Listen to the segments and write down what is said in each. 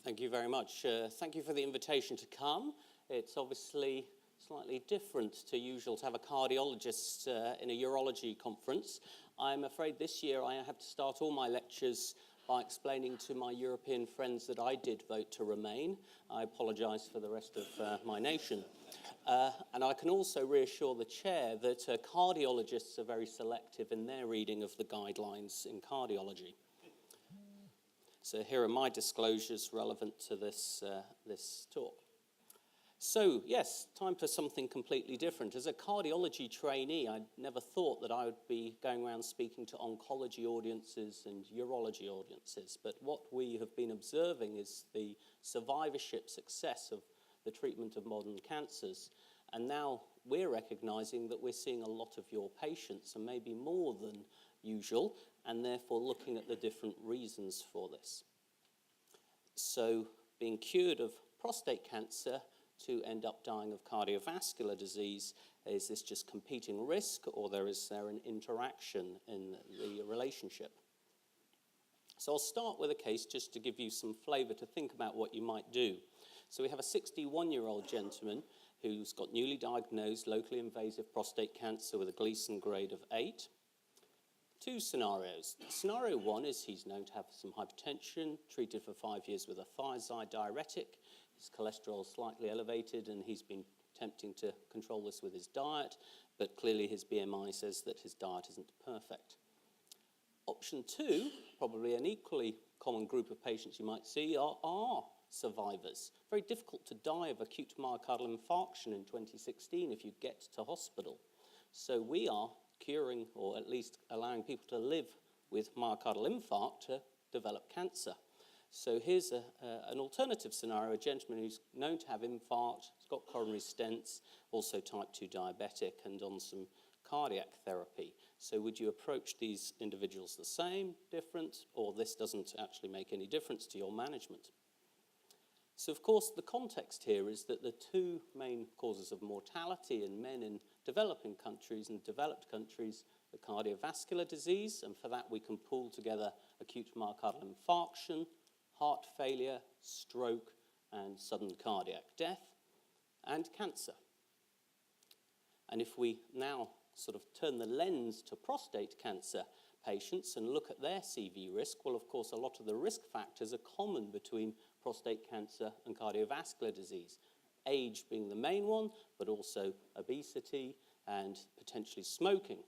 Thank you very much. Thank you for the invitation to come. It's obviously slightly different to usual to have a cardiologist in a urology conference. I'm afraid this year I have to start all my lectures by explaining to my European friends that I did vote to remain. I apologise for the rest of my nation. And I can also reassure the chair that cardiologists are very selective in their reading of the guidelines in cardiology. So here are my disclosures relevant to this talk. So, yes, time for something completely different. As a cardiology trainee, I never thought that I would be going around speaking to oncology audiences and urology audiences. But what we have been observing is the survivorship success of the treatment of modern cancers. And now we're recognizing that we're seeing a lot of your patients, and maybe more than usual, and therefore looking at the different reasons for this. So, being cured of prostate cancer to end up dying of cardiovascular disease, is this just competing risk, or is there an interaction in the relationship? So I'll start with a case just to give you some flavour to think about what you might do. So we have a 61-year-old gentleman who's got newly diagnosed locally invasive prostate cancer with a Gleason grade of 8. Two scenarios. Scenario one is he's known to have some hypertension, treated for 5 years with a thiazide diuretic. His cholesterol is slightly elevated, and he's been attempting to control this with his diet, but clearly his BMI says that his diet isn't perfect. Option two, probably an equally common group of patients you might see, are survivors. Very difficult to die of acute myocardial infarction in 2016 if you get to hospital. So we are curing, or at least allowing people to live with myocardial infarct to develop cancer. So here's an alternative scenario, a gentleman who's known to have infarct, he's got coronary stents, also type 2 diabetic, and on some cardiac therapy. So would you approach these individuals the same, different, or this doesn't actually make any difference to your management? So of course the context here is that the two main causes of mortality in men in developing countries and developed countries are cardiovascular disease, and for that we can pull together acute myocardial infarction, heart failure, stroke, and sudden cardiac death, and cancer. And if we now sort of turn the lens to prostate cancer patients and look at their CV risk, well, of course, a lot of the risk factors are common between prostate cancer and cardiovascular disease. Age being the main one, but also obesity and potentially smoking.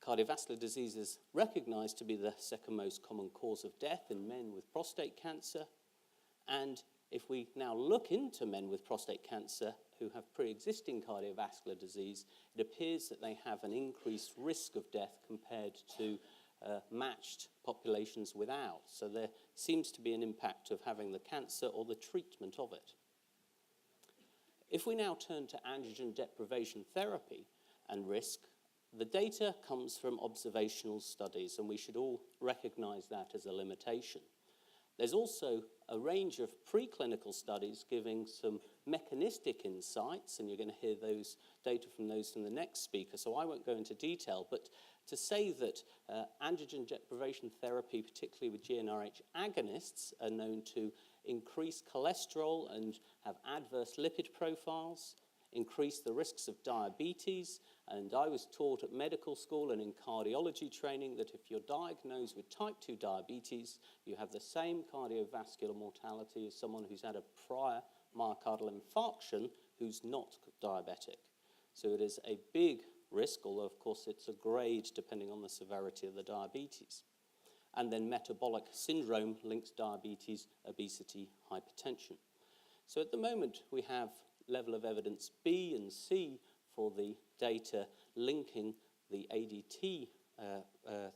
Cardiovascular disease is recognized to be the second most common cause of death in men with prostate cancer. And if we now look into men with prostate cancer who have pre-existing cardiovascular disease, it appears that they have an increased risk of death compared to matched populations without. So there seems to be an impact of having the cancer or the treatment of it. If we now turn to androgen deprivation therapy and risk, the data comes from observational studies, and we should all recognize that as a limitation. There's also a range of preclinical studies giving some mechanistic insights, and you're going to hear those data from those from the next speaker, so I won't go into detail, but to say that androgen deprivation therapy, particularly with GnRH agonists, are known to increase cholesterol and have adverse lipid profiles, increase the risks of diabetes, and I was taught at medical school and in cardiology training that if you're diagnosed with type 2 diabetes, you have the same cardiovascular mortality as someone who's had a prior myocardial infarction who's not diabetic. So it is a big risk, although of course it's a grade depending on the severity of the diabetes. And then metabolic syndrome links diabetes, obesity, hypertension. So at the moment we have level of evidence B and C for the data linking the ADT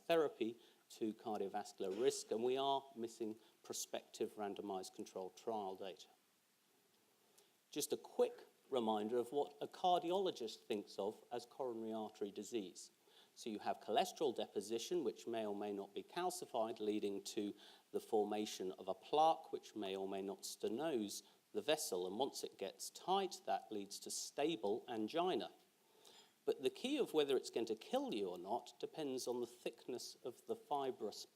therapy to cardiovascular risk, and we are missing prospective randomized controlled trial data. Just a quick reminder of what a cardiologist thinks of as coronary artery disease. So you have cholesterol deposition, which may or may not be calcified, leading to the formation of a plaque, which may or may not stenose the vessel, and once it gets tight, that leads to stable angina. But the key of whether it's going to kill you or not depends on the thickness of the fibrous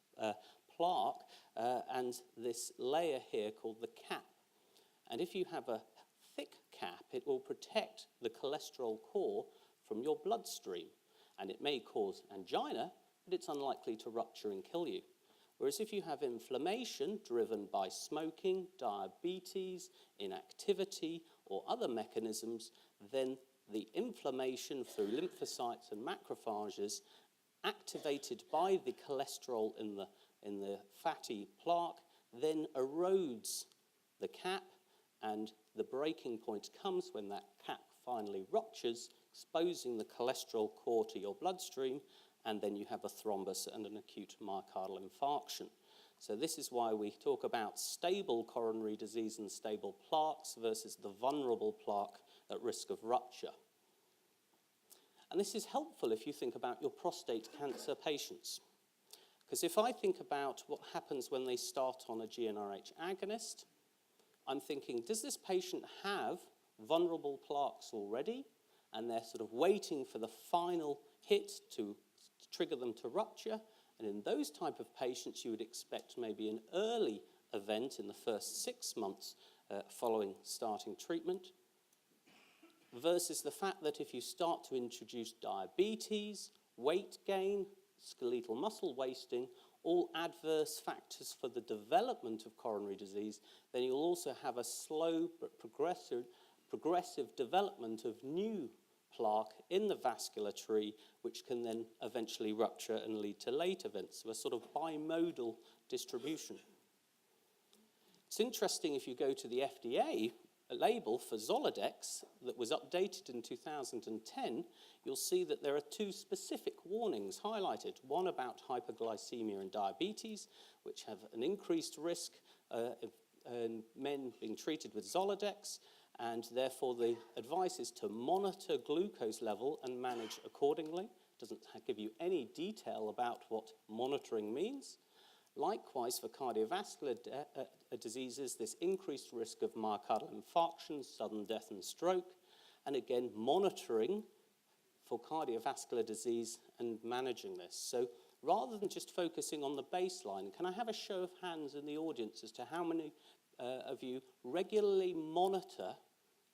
plaque and this layer here called the cap. And if you have a thick cap, it will protect the cholesterol core from your bloodstream. And it may cause angina, but it's unlikely to rupture and kill you. Whereas if you have inflammation driven by smoking, diabetes, inactivity, or other mechanisms, then the inflammation through lymphocytes and macrophages activated by the cholesterol in the fatty plaque then erodes the cap, and the breaking point comes when that cap finally ruptures, exposing the cholesterol core to your bloodstream, and then you have a thrombus and an acute myocardial infarction. So this is why we talk about stable coronary disease and stable plaques versus the vulnerable plaque at risk of rupture. And this is helpful if you think about your prostate cancer patients. Because if I think about what happens when they start on a GnRH agonist, I'm thinking, does this patient have vulnerable plaques already? And they're sort of waiting for the final hit to trigger them to rupture. And in those type of patients, you would expect maybe an early event in the first 6 months following starting treatment, versus the fact that if you start to introduce diabetes, weight gain, skeletal muscle wasting, all adverse factors for the development of coronary disease, then you'll also have a slow but progressive development of new plaque in the vascular tree, which can then eventually rupture and lead to late events. So a sort of bimodal distribution. It's interesting if you go to the FDA label for Zoladex that was updated in 2010, you'll see that there are 2 specific warnings highlighted. One about hyperglycemia and diabetes, which have an increased risk in men being treated with Zoladex, and therefore the advice is to monitor glucose level and manage accordingly. It doesn't give you any detail about what monitoring means. Likewise, for cardiovascular diseases, this increased risk of myocardial infarction, sudden death and stroke, and again, monitoring for cardiovascular disease and managing this. So rather than just focusing on the baseline, can I have a show of hands in the audience as to how many of you regularly monitor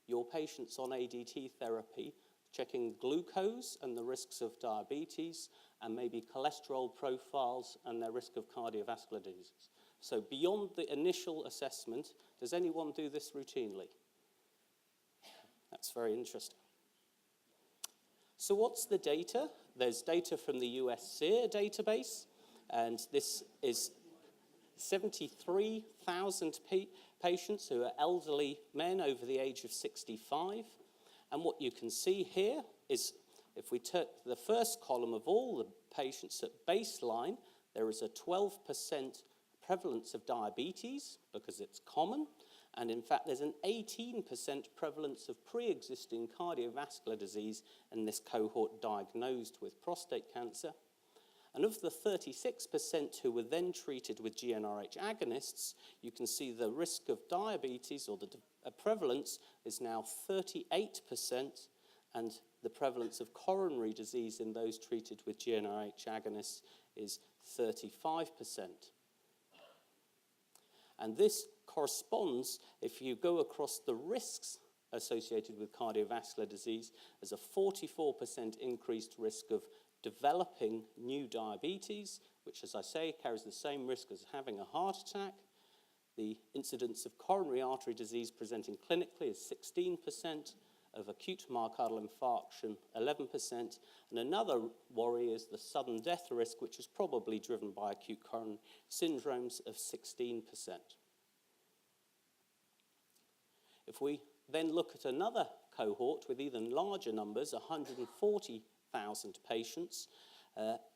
your patients on ADT therapy, checking glucose and the risks of diabetes, and maybe cholesterol profiles and their risk of cardiovascular diseases? So beyond the initial assessment, does anyone do this routinely? That's very interesting. So what's the data? There's data from the US SEER database, and this is 73,000 patients who are elderly men over the age of 65. And what you can see here is, if we took the first column of all the patients at baseline, there is a 12% prevalence of diabetes because it's common. And in fact, there's an 18% prevalence of pre-existing cardiovascular disease in this cohort diagnosed with prostate cancer. And of the 36% who were then treated with GnRH agonists, you can see the risk of diabetes, or the prevalence, is now 38%, and the prevalence of coronary disease in those treated with GnRH agonists is 35%. And this corresponds, if you go across the risks associated with cardiovascular disease, as a 44% increased risk of developing new diabetes, which, as I say, carries the same risk as having a heart attack. The incidence of coronary artery disease presenting clinically is 16%, of acute myocardial infarction 11%, and another worry is the sudden death risk, which is probably driven by acute coronary syndromes, of 16%. If we then look at another cohort with even larger numbers, 140,000 patients,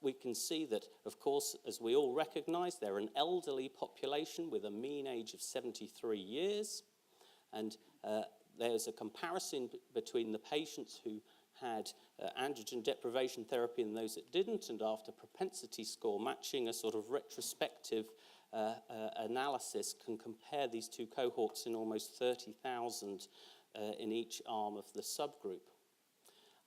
we can see that, of course, as we all recognize, they're an elderly population with a mean age of 73 years. And there's a comparison between the patients who had androgen deprivation therapy and those that didn't, and after propensity score matching, a sort of retrospective analysis can compare these two cohorts in almost 30,000 in each arm of the subgroup.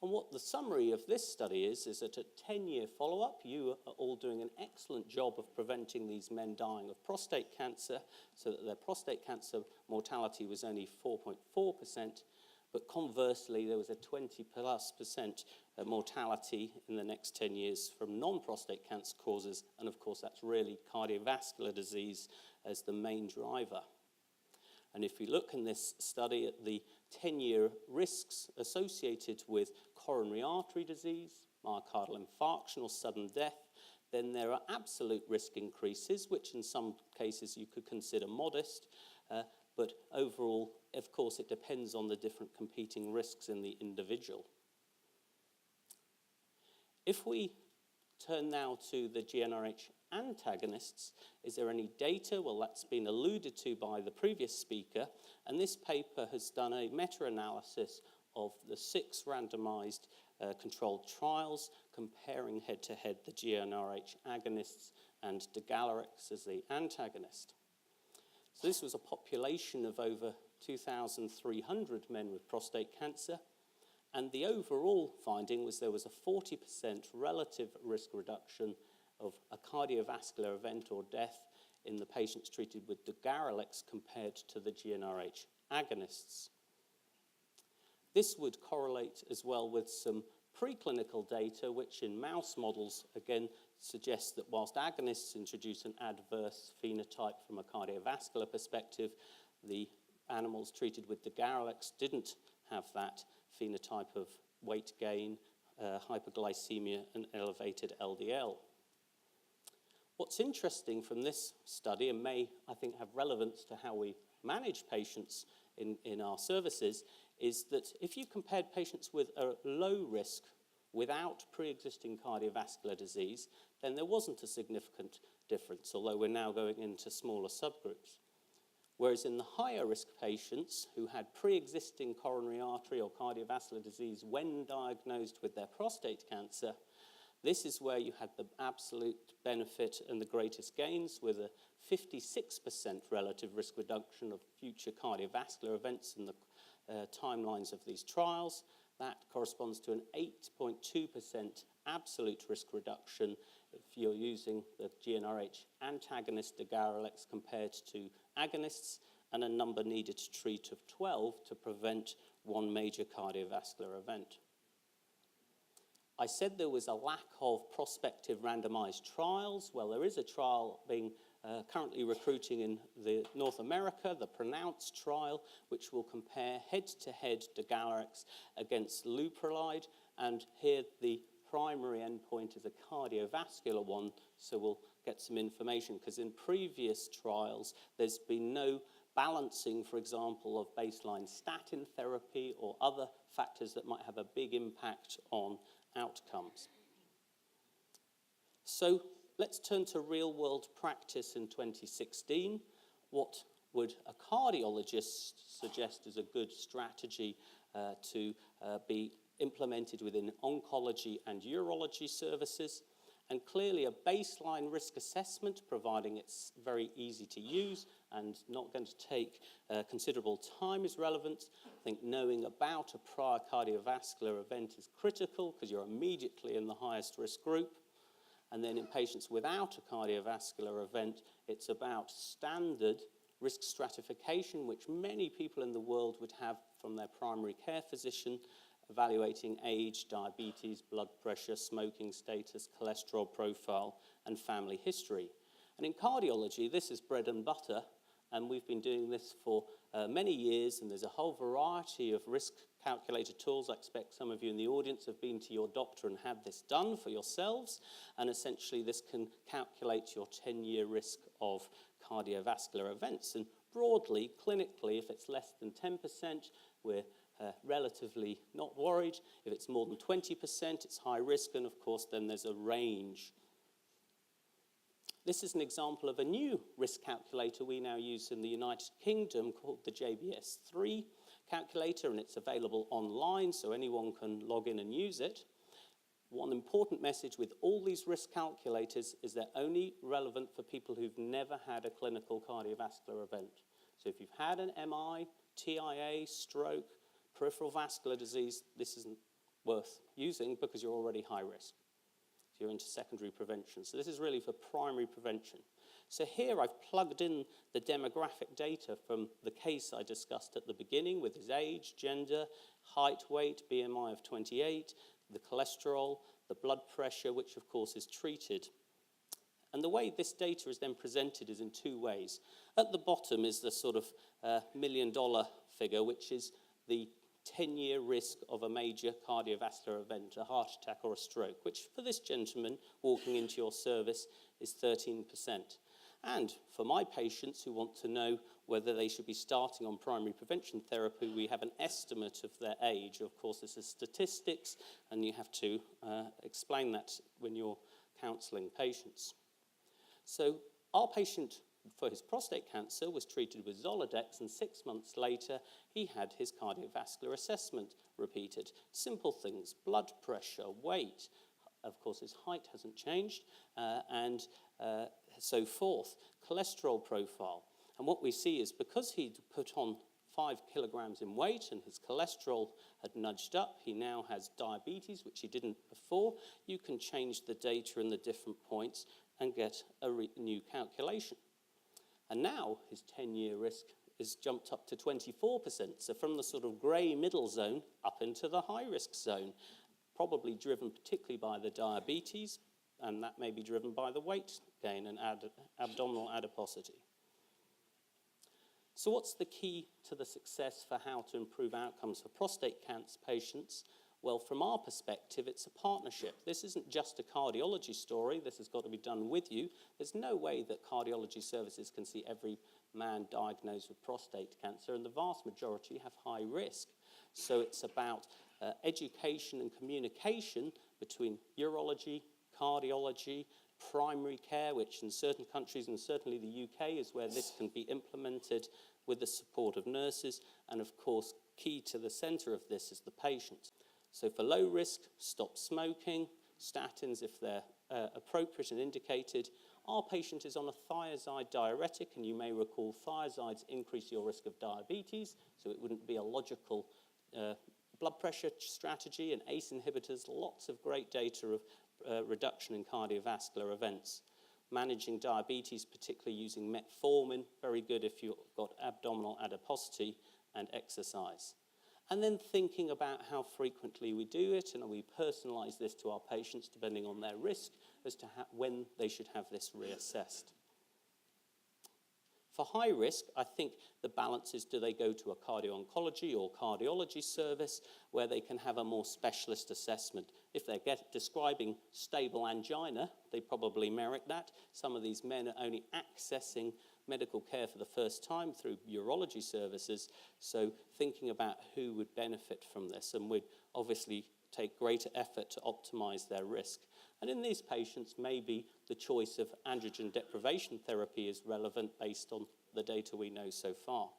And what the summary of this study is at a 10-year follow-up, you are all doing an excellent job of preventing these men dying of prostate cancer, so that their prostate cancer mortality was only 4.4%, but conversely, there was a 20+% mortality in the next 10 years from non-prostate cancer causes, and of course that's really cardiovascular disease as the main driver. And if you look in this study at the 10-year risks associated with coronary artery disease, myocardial infarction or sudden death, then there are absolute risk increases, which in some cases you could consider modest, but overall, of course, it depends on the different competing risks in the individual. If we turn now to the GnRH antagonists, is there any data? Well, that's been alluded to by the previous speaker, and this paper has done a meta-analysis of the 6 randomized controlled trials comparing head-to-head the GnRH agonists and Degalarix as the antagonist. So this was a population of over 2,300 men with prostate cancer, and the overall finding was there was a 40% relative risk reduction of a cardiovascular event or death in the patients treated with Degalarix compared to the GnRH agonists. This would correlate as well with some preclinical data, which in mouse models, again, suggests that whilst agonists introduce an adverse phenotype from a cardiovascular perspective, the animals treated with Degalarix didn't have that phenotype of weight gain, hyperglycemia, and elevated LDL. What's interesting from this study, and may, I think, have relevance to how we manage patients in our services, is that if you compared patients with a low risk without pre-existing cardiovascular disease, then there wasn't a significant difference, although we're now going into smaller subgroups. Whereas in the higher risk patients who had pre-existing coronary artery or cardiovascular disease when diagnosed with their prostate cancer, this is where you had the absolute benefit and the greatest gains, with a 56% relative risk reduction of future cardiovascular events in the timelines of these trials. That corresponds to an 8.2% absolute risk reduction if you're using the GnRH antagonist Degalarix compared to agonists, and a number needed to treat of 12 to prevent one major cardiovascular event. I said there was a lack of prospective randomized trials. Well, there is a trial being currently recruiting in North America, the PRONOUNCE trial, which will compare head-to-head Degalarix against leuprolide, and here the primary endpoint is a cardiovascular one, so we'll get some information, because in previous trials there's been no balancing, for example, of baseline statin therapy or other factors that might have a big impact on outcomes. So let's turn to real-world practice in 2016. What would a cardiologist suggest is a good strategy to be implemented within oncology and urology services? And clearly a baseline risk assessment, providing it's very easy to use and not going to take considerable time, is relevant. I think knowing about a prior cardiovascular event is critical because you're immediately in the highest risk group. And then in patients without a cardiovascular event, it's about standard risk stratification, which many people in the world would have from their primary care physician, evaluating age, diabetes, blood pressure, smoking status, cholesterol profile, and family history. And in cardiology, this is bread and butter, and we've been doing this for many years, and there's a whole variety of risk calculator tools. I expect some of you in the audience have been to your doctor and had this done for yourselves, and essentially this can calculate your 10-year risk of cardiovascular events. And broadly, clinically, if it's less than 10%, we're relatively not worried. If it's more than 20%, it's high risk, and of course then there's a range. This is an example of a new risk calculator we now use in the United Kingdom called the JBS3 calculator, and it's available online so anyone can log in and use it. One important message with all these risk calculators is they're only relevant for people who've never had a clinical cardiovascular event. So if you've had an MI, TIA, stroke, peripheral vascular disease, this isn't worth using because you're already high risk. So you're into secondary prevention. So this is really for primary prevention. So here I've plugged in the demographic data from the case I discussed at the beginning with his age, gender, height, weight, BMI of 28, the cholesterol, the blood pressure, which of course is treated. And the way this data is then presented is in two ways. At the bottom is the sort of $1 million figure, which is the 10-year risk of a major cardiovascular event, a heart attack or a stroke, which for this gentleman walking into your service is 13%. And for my patients who want to know whether they should be starting on primary prevention therapy, we have an estimate of their age. Of course, this is statistics, and you have to explain that when you're counselling patients. So our patient for his prostate cancer was treated with Zoladex, and 6 months later he had his cardiovascular assessment repeated. Simple things: blood pressure, weight, of course his height hasn't changed, and so forth, cholesterol profile. And what we see is because he'd put on 5 kilograms in weight and his cholesterol had nudged up, he now has diabetes, which he didn't before. You can change the data in the different points and get a new calculation. And now his 10-year risk is jumped up to 24%, so from the sort of grey middle zone up into the high-risk zone, probably driven particularly by the diabetes, and that may be driven by the weight gain and abdominal adiposity. So what's the key to the success for how to improve outcomes for prostate cancer patients? Well, from our perspective, it's a partnership. This isn't just a cardiology story. This has got to be done with you. There's no way that cardiology services can see every man diagnosed with prostate cancer, and the vast majority have high risk. So it's about education and communication between urology, cardiology, primary care, which in certain countries, and certainly the UK, is where this can be implemented with the support of nurses. And of course, key to the centre of this is the patient. So for low risk, stop smoking, statins if they're appropriate and indicated. Our patient is on a thiazide diuretic, and you may recall thiazides increase your risk of diabetes, so it wouldn't be a logical blood pressure strategy. And ACE inhibitors, lots of great data of reduction in cardiovascular events. Managing diabetes, particularly using metformin, very good if you've got abdominal adiposity, and exercise. And then thinking about how frequently we do it, and we personalise this to our patients depending on their risk as to when they should have this reassessed. For high risk, I think the balance is, do they go to a cardio-oncology or cardiology service where they can have a more specialist assessment? If they're describing stable angina, they probably merit that. Some of these men are only accessing medical care for the first time through urology services, so thinking about who would benefit from this, and would obviously take greater effort to optimise their risk. And in these patients, maybe the choice of androgen deprivation therapy is relevant based on the data we know so far.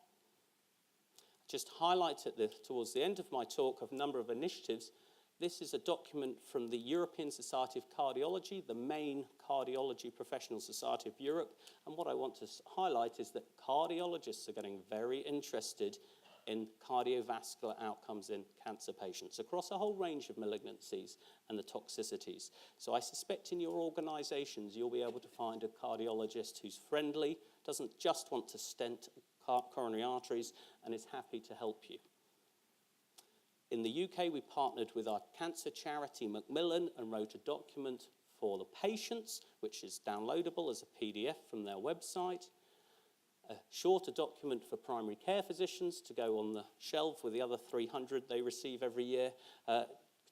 Just highlight towards the end of my talk of a number of initiatives. This is a document from the European Society of Cardiology, the main cardiology professional society of Europe. And what I want to highlight is that cardiologists are getting very interested in cardiovascular outcomes in cancer patients across a whole range of malignancies and the toxicities. So I suspect in your organisations you'll be able to find a cardiologist who's friendly, doesn't just want to stent coronary arteries, and is happy to help you. In the UK, we partnered with our cancer charity, Macmillan, and wrote a document for the patients, which is downloadable as a PDF from their website. A shorter document for primary care physicians to go on the shelf with the other 300 they receive every year,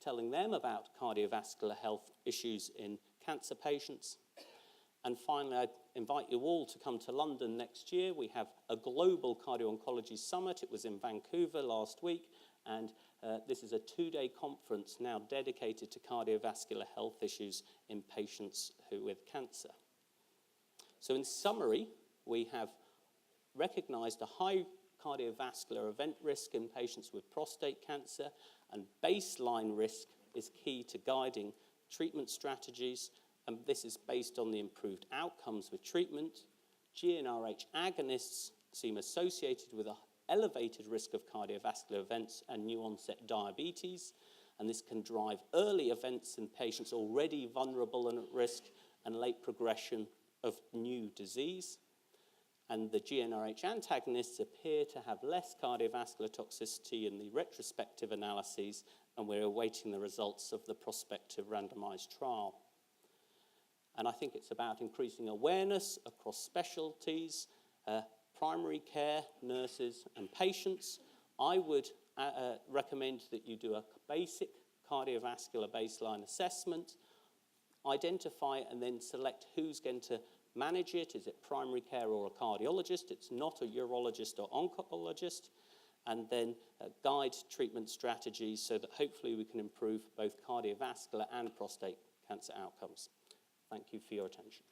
telling them about cardiovascular health issues in cancer patients. And finally, I invite you all to come to London next year. We have a global cardio-oncology summit. It was in Vancouver last week, and this is a 2-day conference now dedicated to cardiovascular health issues in patients with cancer. So in summary, we have recognised a high cardiovascular event risk in patients with prostate cancer, and baseline risk is key to guiding treatment strategies, and this is based on the improved outcomes with treatment. GnRH agonists seem associated with an elevated risk of cardiovascular events and new onset diabetes, and this can drive early events in patients already vulnerable and at risk, and late progression of new disease. And the GnRH antagonists appear to have less cardiovascular toxicity in the retrospective analyses, and we're awaiting the results of the prospective randomized trial. And I think it's about increasing awareness across specialties, primary care, nurses, and patients. I would recommend that you do a basic cardiovascular baseline assessment, identify and then select who's going to manage it. Is it primary care or a cardiologist? It's not a urologist or oncologist. And then guide treatment strategies so that hopefully we can improve both cardiovascular and prostate cancer outcomes. Thank you for your attention.